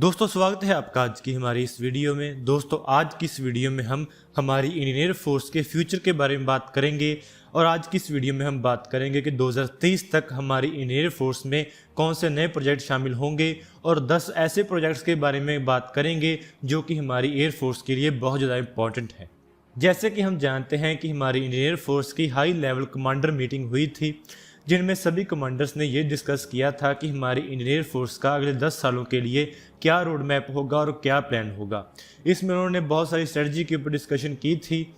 दोस्तों स्वागत है आपका आज की हमारी इस वीडियो में। दोस्तों आज की इस वीडियो में हम हमारी इंडियन एयर फोर्स के फ्यूचर के बारे में बात करेंगे और आज की इस वीडियो में हम बात करेंगे कि 2023 तक हमारी इंडियन एयर फोर्स में कौन से नए प्रोजेक्ट शामिल होंगे और 10 ऐसे प्रोजेक्ट्स के बारे में बात करेंगे जो कि हमारी एयर फोर्स के लिए बहुत ज़्यादा इंपॉर्टेंट है। जैसे कि हम जानते हैं कि हमारी इंडियन एयर फोर्स की हाई लेवल कमांडर मीटिंग हुई थी जिनमें सभी कमांडर्स ने ये डिस्कस किया था कि हमारी इंडियन एयर फोर्स का अगले 10 सालों के लिए क्या रोड मैप होगा और क्या प्लान होगा। इसमें उन्होंने बहुत सारी स्ट्रेटजी के ऊपर डिस्कशन की थी,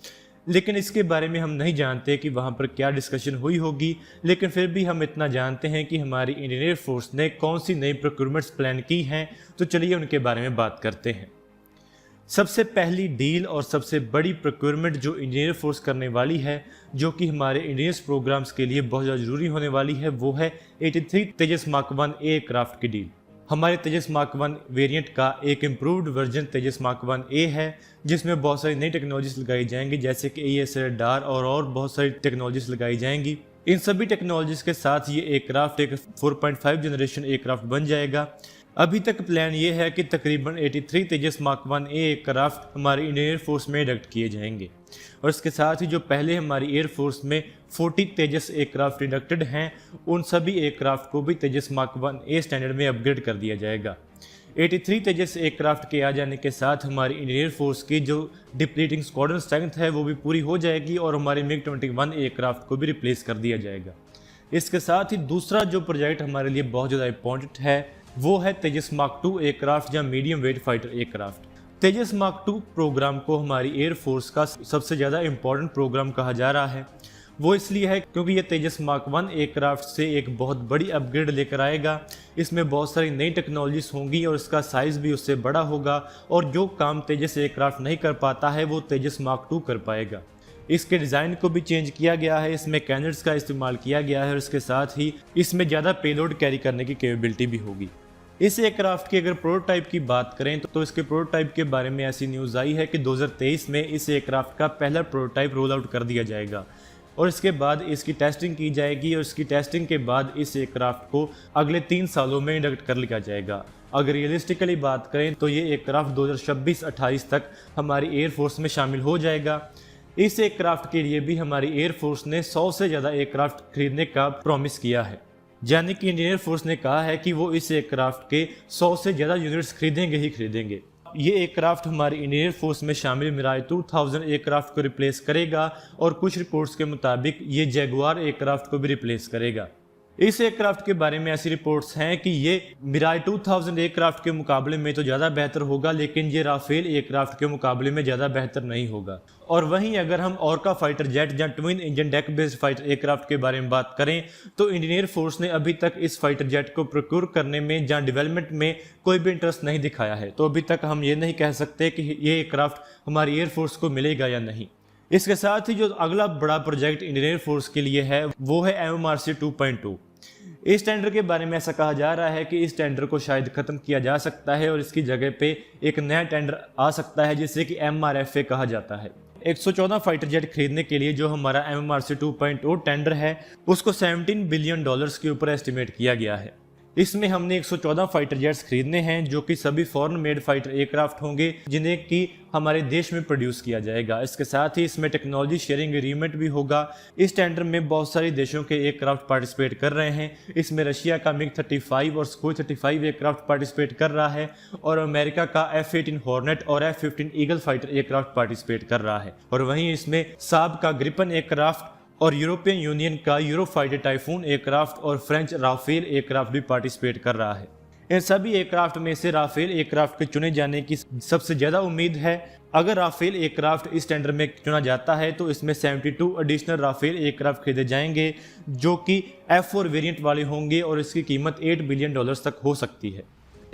लेकिन इसके बारे में हम नहीं जानते कि वहाँ पर क्या डिस्कशन हुई होगी। लेकिन फिर भी हम इतना जानते हैं कि हमारी इंडियन एयर फोर्स ने कौन सी नई प्रोक्योरमेंट्स प्लान की हैं, तो चलिए उनके बारे में बात करते हैं। सबसे पहली डील और सबसे बड़ी प्रोक्योरमेंट जो इंडियन एयर फोर्स करने वाली है, जो कि हमारे इंडियन प्रोग्राम्स के लिए बहुत ज़्यादा जरूरी होने वाली है, वो है 83 तेजस मार्क 1 एयरक्राफ्ट की डील। हमारे तेजस मार्क 1 वेरिएंट का एक इम्प्रूव्ड वर्जन तेजस मार्क 1A है, जिसमें बहुत सारी नई टेक्नोलॉजीज लगाई जाएंगी, जैसे कि AESA रडार और बहुत सारी टेक्नोलॉजीज लगाई जाएंगी। इन सभी टेक्नोलॉजीज के साथ ये एयरक्राफ्ट एक 4.5 जनरेशन एयरक्राफ्ट बन जाएगा। अभी तक प्लान ये है कि तकरीबन 83 तेजस मार्क 1A एयरक्राफ्ट हमारी इंडियन एयर फोर्स में इंडक्ट किए जाएंगे और इसके साथ ही जो पहले हमारी एयर फोर्स में 40 तेजस एयरक्राफ्ट इंडक्टेड हैं, उन सभी एयरक्राफ्ट को भी तेजस मार्क 1A स्टैंडर्ड में अपग्रेड कर दिया जाएगा। 83 तेजस एयरक्राफ्ट के आ जाने के साथ हमारी इंडियन एयर फोर्स की जो डिप्लीटिंग स्क्वाड्रन स्ट्रेंथ है वो भी पूरी हो जाएगी और हमारे MiG-21 एयरक्राफ्ट को भी रिप्लेस कर दिया जाएगा। इसके साथ ही दूसरा जो प्रोजेक्ट हमारे लिए बहुत ज़्यादा इंपॉर्टेंट है वो है तेजस मार्क 2 एयरक्राफ्ट या मीडियम वेट फाइटर एयरक्राफ्ट। तेजस मार्क 2 प्रोग्राम को हमारी एयर फोर्स का सबसे ज़्यादा इंपॉर्टेंट प्रोग्राम कहा जा रहा है। वो इसलिए है क्योंकि ये तेजस मार्क 1 एयरक्राफ्ट से एक बहुत बड़ी अपग्रेड लेकर आएगा। इसमें बहुत सारी नई टेक्नोलॉजीज होंगी और इसका साइज़ भी उससे बड़ा होगा और जो काम तेजस एयरक्राफ्ट नहीं कर पाता है वो तेजस मार्क 2 कर पाएगा। इसके डिज़ाइन को भी चेंज किया गया है, इसमें कैनन्स का इस्तेमाल किया गया है और इसके साथ ही इसमें ज़्यादा पेलोड कैरी करने की कैपेबिलिटी भी होगी। इस एयरक्राफ्ट की अगर प्रोटोटाइप की बात करें तो इसके प्रोटोटाइप के बारे में ऐसी न्यूज़ आई है कि 2023 में इस एयरक्राफ्ट का पहला प्रोटोटाइप रोल आउट कर दिया जाएगा और इसके बाद इसकी टेस्टिंग की जाएगी और इसकी टेस्टिंग के बाद इस एयरक्राफ्ट को अगले 3 सालों में इंडक्ट कर लिया जाएगा। अगर रियलिस्टिकली बात करें तो ये एयरक्राफ्ट 2026-28 तक हमारी एयरफोर्स में शामिल हो जाएगा। इस एयरक्राफ्ट के लिए भी हमारी एयरफोर्स ने 100 से ज़्यादा एयरक्राफ्ट खरीदने का प्रॉमिस किया है, यानी कि इंडियन एयर फोर्स ने कहा है कि वो इस एयरक्राफ्ट के 100 से ज़्यादा यूनिट्स खरीदेंगे ही खरीदेंगे। ये एयरक्राफ्ट हमारी इंडियन एयर फोर्स में शामिल मिराज 2000 एयरक्राफ्ट को रिप्लेस करेगा और कुछ रिपोर्ट्स के मुताबिक ये जैगुआर एयरक्राफ्ट को भी रिप्लेस करेगा। इस एयरक्राफ्ट के बारे में ऐसी रिपोर्ट्स हैं कि ये मिराज 2000 एयरक्राफ्ट के मुकाबले में तो ज़्यादा बेहतर होगा, लेकिन ये राफेल एयरक्राफ्ट के मुकाबले में ज़्यादा बेहतर नहीं होगा। और वहीं अगर हम ऑर्का फाइटर जेट या twin engine deck based fighter aircraft के बारे में बात करें तो इंडियन एयर फोर्स ने अभी तक इस फाइटर जेट को प्रोक्योर करने में या डेवलपमेंट में कोई भी इंटरेस्ट नहीं दिखाया है, तो अभी तक हम ये नहीं कह सकते कि ये एयरक्राफ्ट हमारी एयरफोर्स को मिलेगा या नहीं। इसके साथ ही जो अगला बड़ा प्रोजेक्ट इंडियन एयर फोर्स के लिए है वो है MMRC 2.2। इस टेंडर के बारे में ऐसा कहा जा रहा है कि इस टेंडर को शायद खत्म किया जा सकता है और इसकी जगह पे एक नया टेंडर आ सकता है जिसे कि MRFA कहा जाता है। 114 फाइटर जेट खरीदने के लिए जो हमारा MMRC 2.0 टेंडर है उसको $17 बिलियन के ऊपर एस्टिमेट किया गया है। इसमें हमने 114 फाइटर जेट्स खरीदने हैं जो कि सभी फॉरेन मेड फाइटर एयरक्राफ्ट होंगे जिन्हें कि हमारे देश में प्रोड्यूस किया जाएगा। इसके साथ ही इसमें टेक्नोलॉजी शेयरिंग एग्रीमेंट भी होगा। इस टेंडर में बहुत सारे देशों के एयरक्राफ्ट पार्टिसिपेट कर रहे हैं। इसमें रशिया का MiG-35 और Sukhoi 35 एयरक्राफ्ट पार्टिसिपेट कर रहा है और अमेरिका का F-18 हॉर्नेट और F-15 eagle fighter aircraft participate कर रहा है और वहीं इसमें साब का ग्रिपन एयरक्राफ्ट और यूरोपियन यूनियन का यूरोफाइटर टाइफून एयरक्राफ्ट और फ्रेंच राफेल एयरक्राफ्ट भी पार्टिसिपेट कर रहा है। इन सभी एयरक्राफ्ट में से राफेल एयरक्राफ्ट के चुने जाने की सबसे ज़्यादा उम्मीद है। अगर राफेल एयरक्राफ्ट इस टेंडर में चुना जाता है तो इसमें 72 एडिशनल राफेल एयरक्राफ्ट खरीदे जाएंगे जो कि F4 वेरिएंट वाले होंगे और इसकी कीमत $8 बिलियन तक हो सकती है।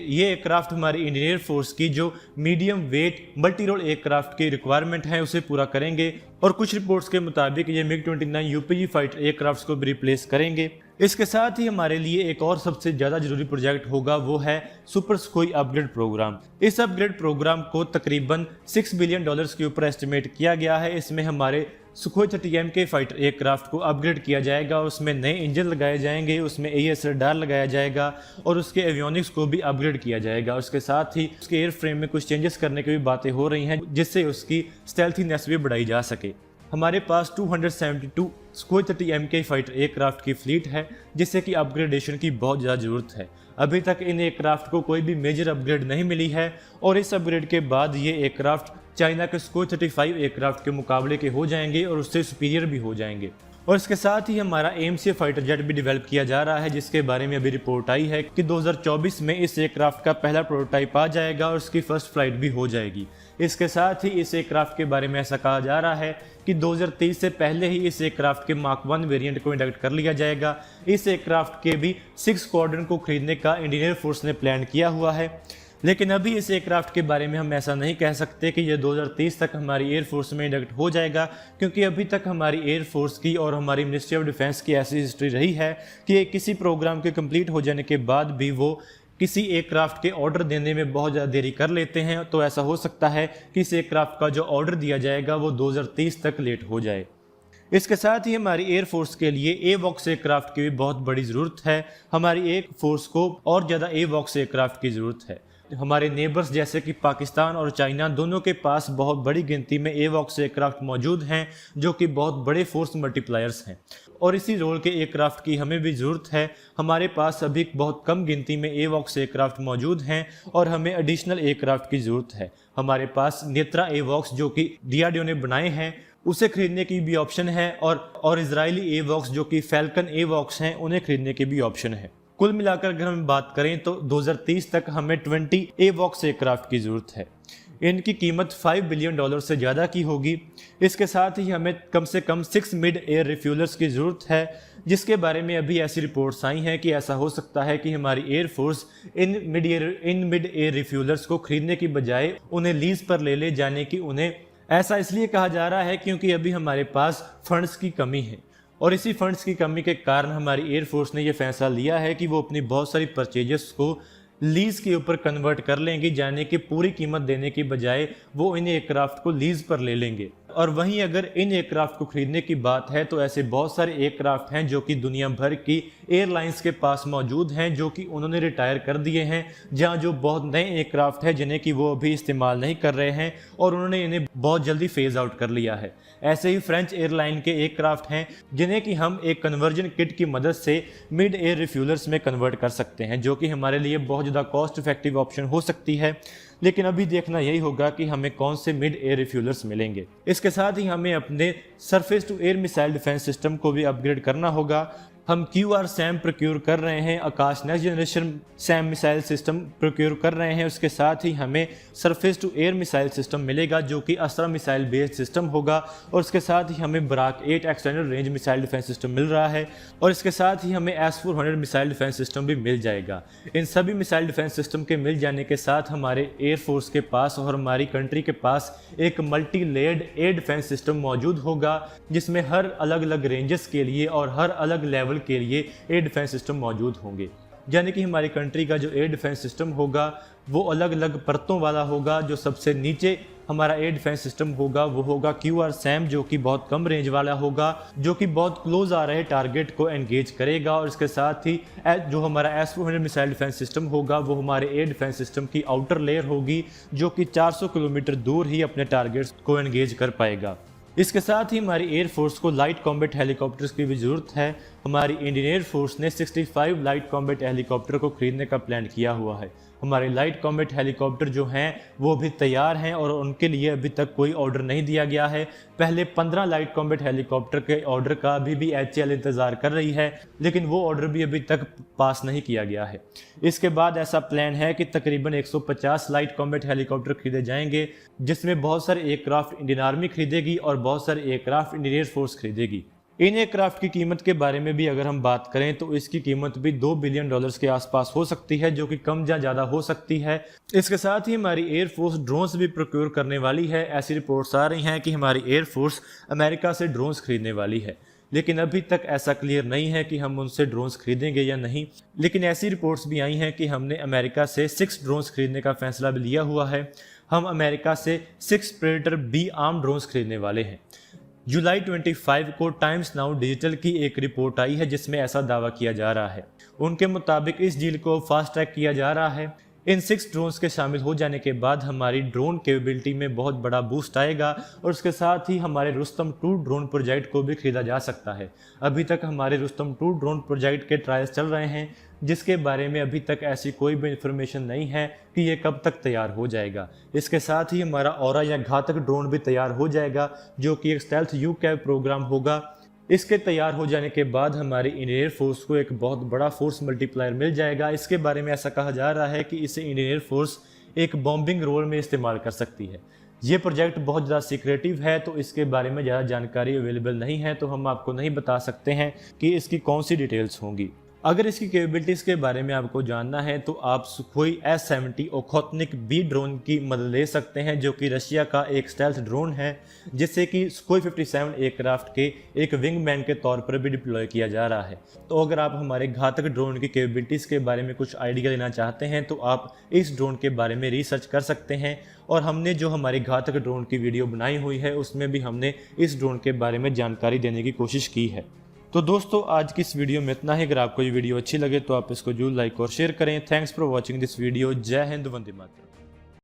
ये एयरक्राफ्ट हमारी इंडियन एयर फोर्स की जो medium weight multi role aircraft की रिक्वायरमेंट है उसे पूरा करेंगे और कुछ रिपोर्ट्स के मुताबिक ये MiG-29 UPG फाइटर एयरक्राफ्ट को भी रिप्लेस करेंगे। इसके साथ ही हमारे लिए एक और सबसे ज़्यादा जरूरी प्रोजेक्ट होगा वो है सुपर सुखोई अपग्रेड प्रोग्राम। इस अपग्रेड प्रोग्राम को तकरीबन $6 बिलियन के ऊपर एस्टिमेट किया गया है। इसमें हमारे सुखोई 30M के फाइटर एयरक्राफ्ट को अपग्रेड किया जाएगा, उसमें नए इंजन लगाए जाएंगे, उसमें AES रडार लगाया जाएगा और उसके एवियोनिक्स को भी अपग्रेड किया जाएगा। उसके साथ ही उसके एयर फ्रेम में कुछ चेंजेस करने की भी बातें हो रही हैं जिससे उसकी स्टेल्थीनेस भी बढ़ाई जा सके। हमारे पास 272 सुखोई 30M के फाइटर एयरक्राफ्ट की फ्लीट है जिससे कि अपग्रेडेशन की बहुत ज़्यादा ज़रूरत है। अभी तक इन एयरक्राफ्ट को कोई भी मेजर अपग्रेड नहीं मिली है और इस अपग्रेड के बाद ये एयरक्राफ्ट चाइना के सुखोई 35 एयरक्राफ्ट के मुकाबले के हो जाएंगे और उससे सुपीरियर भी हो जाएंगे। और इसके साथ ही हमारा AMC फाइटर जेट भी डेवलप किया जा रहा है जिसके बारे में अभी रिपोर्ट आई है कि 2024 में इस एयरक्राफ्ट का पहला प्रोटोटाइप आ जाएगा और उसकी फर्स्ट फ्लाइट भी हो जाएगी। इसके साथ ही इस एयरक्राफ्ट के बारे में ऐसा कहा जा रहा है कि 2023 से पहले ही इस एयरक्राफ्ट के मार्क 1 वेरिएंट को इंडक्ट कर लिया जाएगा। इस एयरक्राफ्ट के भी 6 स्क्वाड्रन को खरीदने का इंडियन एयरफोर्स ने प्लान किया हुआ है, लेकिन अभी इस एयरक्राफ्ट के बारे में हम ऐसा नहीं कह सकते कि ये 2023 तक हमारी एयरफोर्स में इंडक्ट हो जाएगा, क्योंकि अभी तक हमारी एयरफोर्स की और हमारी मिनिस्ट्री ऑफ डिफेंस की ऐसी हिस्ट्री रही है कि किसी प्रोग्राम के कंप्लीट हो जाने के बाद भी वो किसी एयरक्राफ्ट के ऑर्डर देने में बहुत ज़्यादा देरी कर लेते हैं। तो ऐसा हो सकता है कि इस एयरक्राफ्ट का जो ऑर्डर दिया जाएगा वो 2023 तक लेट हो जाए। इसके साथ ही हमारी एयरफोर्स के लिए एवॉक्स एयरक्राफ्ट की भी बहुत बड़ी ज़रूरत है। हमारी एयरफोर्स को और ज़्यादा एवॉक्स एयरक्राफ्ट की ज़रूरत है। हमारे नेबर्स जैसे कि पाकिस्तान और चाइना दोनों के पास बहुत बड़ी गिनती में एवॉक्स एयरक्राफ्ट मौजूद हैं जो कि बहुत बड़े फोर्स मल्टीप्लायर्स हैं और इसी रोल के एयरक्राफ्ट की हमें भी ज़रूरत है। हमारे पास अभी बहुत कम गिनती में एवॉक्स एयरक्राफ्ट मौजूद हैं और हमें एडिशनल एयरक्राफ्ट की ज़रूरत है। हमारे पास नेत्रा एवॉक्स जो कि DRDO ने बनाए हैं उसे खरीदने की भी ऑप्शन है और इजरायली एवॉक्स जो कि फैल्कन एवॉक्स हैं उन्हें खरीदने की भी ऑप्शन है। कुल मिलाकर अगर हम बात करें तो 2030 तक हमें 20 एवॉक्स एयरक्राफ्ट की ज़रूरत है। इनकी कीमत $5 बिलियन से ज़्यादा की होगी। इसके साथ ही हमें कम से कम 6 मिड एयर रिफ्यूलर्स की ज़रूरत है, जिसके बारे में अभी ऐसी रिपोर्ट्स आई हैं कि ऐसा हो सकता है कि हमारी एयरफोर्स इन मिड एयर रिफ्यूलर्स को खरीदने की बजाय उन्हें लीज पर ले जाने की उन्हें ऐसा इसलिए कहा जा रहा है क्योंकि अभी हमारे पास फंड्स की कमी है और इसी फंड्स की कमी के कारण हमारी एयरफोर्स ने यह फैसला लिया है कि वो अपनी बहुत सारी परचेजेस को लीज के ऊपर कन्वर्ट कर लेंगे, यानी कि पूरी कीमत देने की बजाय वो इन एयरक्राफ्ट को लीज पर ले लेंगे। और वहीं अगर इन एयरक्राफ्ट को खरीदने की बात है तो ऐसे बहुत सारे एयरक्राफ्ट हैं जो कि दुनिया भर की एयरलाइंस के पास मौजूद हैं जो कि उन्होंने रिटायर कर दिए हैं, जहां जो बहुत नए एयरक्राफ्ट हैं जिन्हें कि वो अभी इस्तेमाल नहीं कर रहे हैं और उन्होंने इन्हें बहुत जल्दी फेज आउट कर लिया है। ऐसे ही फ्रेंच एयरलाइन के एयरक्राफ्ट हैं जिन्हें कि हम एक कन्वर्जन किट की मदद से मिड एयर रिफ्यूलर्स में कन्वर्ट कर सकते हैं, जो कि हमारे लिए बहुत ज़्यादा कॉस्ट इफेक्टिव ऑप्शन हो सकती है। लेकिन अभी देखना यही होगा कि हमें कौन से मिड एयर रिफ्यूलर्स मिलेंगे। इसके साथ ही हमें अपने surface to air missile defence system को भी अपग्रेड करना होगा। हम QRSAM प्रोक्योर कर रहे हैं, Akash next generation SAM missile system procure कर रहे हैं। उसके साथ ही हमें surface to air missile system मिलेगा जो कि अस्त्रा मिसाइल बेस्ड सिस्टम होगा और उसके साथ ही हमें Barak 8 extended range missile defence system मिल रहा है और इसके साथ ही हमें S-400 मिसाइल डिफेंस सिस्टम भी मिल जाएगा। इन सभी मिसाइल डिफेंस सिस्टम के मिल जाने के साथ हमारे एयरफोर्स के पास और हमारी कंट्री के पास एक multi layered air defence system मौजूद होगा जिसमें हर अलग अलग रेंजेस के लिए और हर अलग लेवल के लिए एयर डिफेंस सिस्टम मौजूद होंगे। यानी कि हमारी कंट्री का जो एयर डिफेंस सिस्टम होगा वो अलग अलग परतों वाला होगा। जो सबसे नीचे हमारा एयर डिफेंस सिस्टम होगा वो होगा QRSAM जो कि बहुत कम रेंज वाला होगा, जो कि बहुत क्लोज आ रहे टारगेट को एंगेज करेगा। और इसके साथ ही जो हमारा S-400 मिसाइल डिफेंस सिस्टम होगा वो हमारे एयर डिफेंस सिस्टम की आउटर लेयर होगी जो कि 400 किलोमीटर दूर ही अपने टारगेट्स को एंगेज कर पाएगा। इसके साथ ही हमारी एयरफोर्स को लाइट कॉम्बैट हेलीकॉप्टर्स की भी ज़रूरत है। हमारी इंडियन एयरफोर्स ने 65 लाइट कॉम्बैट हेलीकॉप्टर को खरीदने का प्लान किया हुआ है। हमारे लाइट कॉम्बैट हेलीकॉप्टर जो हैं वो भी तैयार हैं और उनके लिए अभी तक कोई ऑर्डर नहीं दिया गया है। पहले 15 लाइट कॉम्बैट हेलीकॉप्टर के ऑर्डर का अभी भी HAL इंतज़ार कर रही है, लेकिन वो ऑर्डर भी अभी तक पास नहीं किया गया है। इसके बाद ऐसा प्लान है कि तकरीबन 150 लाइट कॉम्बैट हेलीकॉप्टर खरीदे जाएंगे, जिसमें बहुत सारे एयरक्राफ्ट इंडियन आर्मी खरीदेगी और बहुत सारे एयरक्राफ्ट इंडियन एयरफोर्स खरीदेगी। इन एयरक्राफ्ट की कीमत के बारे में भी अगर हम बात करें तो इसकी कीमत भी $2 बिलियन के आसपास हो सकती है, जो कि कम या ज़्यादा हो सकती है। इसके साथ ही हमारी एयरफोर्स ड्रोन्स भी प्रोक्योर करने वाली है। ऐसी रिपोर्ट्स आ रही हैं कि हमारी एयरफोर्स अमेरिका से ड्रोन्स खरीदने वाली है, लेकिन अभी तक ऐसा क्लियर नहीं है कि हम उनसे ड्रोन्स खरीदेंगे या नहीं। लेकिन ऐसी रिपोर्ट्स भी आई हैं कि हमने अमेरिका से 6 ड्रोन्स खरीदने का फैसला भी लिया हुआ है। हम अमेरिका से 6 प्रेडेटर B आर्म ड्रोन्स खरीदने वाले हैं। जुलाई 25 को टाइम्स नाउ डिजिटल की एक रिपोर्ट आई है जिसमें ऐसा दावा किया जा रहा है। उनके मुताबिक इस डील को फास्ट ट्रैक किया जा रहा है। इन 6 ड्रोन्स के शामिल हो जाने के बाद हमारी ड्रोन कैपेबिलिटी में बहुत बड़ा बूस्ट आएगा और उसके साथ ही हमारे रुस्तम 2 ड्रोन प्रोजेक्ट को भी खरीदा जा सकता है। अभी तक हमारे रुस्तम 2 ड्रोन प्रोजेक्ट के ट्रायल्स चल रहे हैं जिसके बारे में अभी तक ऐसी कोई भी इंफॉर्मेशन नहीं है कि ये कब तक तैयार हो जाएगा। इसके साथ ही हमारा ऑरा या घातक ड्रोन भी तैयार हो जाएगा जो कि एक स्टेल्थ यूकैव प्रोग्राम होगा। इसके तैयार हो जाने के बाद हमारी इंडियन एयर फोर्स को एक बहुत बड़ा फोर्स मल्टीप्लायर मिल जाएगा। इसके बारे में ऐसा कहा जा रहा है कि इसे इंडियन एयर फोर्स एक बॉम्बिंग रोल में इस्तेमाल कर सकती है। ये प्रोजेक्ट बहुत ज़्यादा सीक्रेटिव है तो इसके बारे में ज़्यादा जानकारी अवेलेबल नहीं है, तो हम आपको नहीं बता सकते हैं कि इसकी कौन सी डिटेल्स होंगी। अगर इसकी कैपेबिलिटीज़ के बारे में आपको जानना है तो आप सुखोई S-70 ओखोत्निक B ड्रोन की मदद ले सकते हैं जो कि रशिया का एक स्टेल्थ ड्रोन है जिससे कि सुखोई 57 एयरक्राफ्ट के एक विंगमैन के तौर पर भी डिप्लॉय किया जा रहा है। तो अगर आप हमारे घातक ड्रोन की कैपेबिलिटीज़ के बारे में कुछ आइडिया लेना चाहते हैं तो आप इस ड्रोन के बारे में रिसर्च कर सकते हैं। और हमने जो हमारी घातक ड्रोन की वीडियो बनाई हुई है उसमें भी हमने इस ड्रोन के बारे में जानकारी देने की कोशिश की है। तो दोस्तों आज की इस वीडियो में इतना ही। अगर आपको ये वीडियो अच्छी लगे तो आप इसको जरूर लाइक और शेयर करें। Thanks for watching this video. जय हिंद, वंदे मातरम।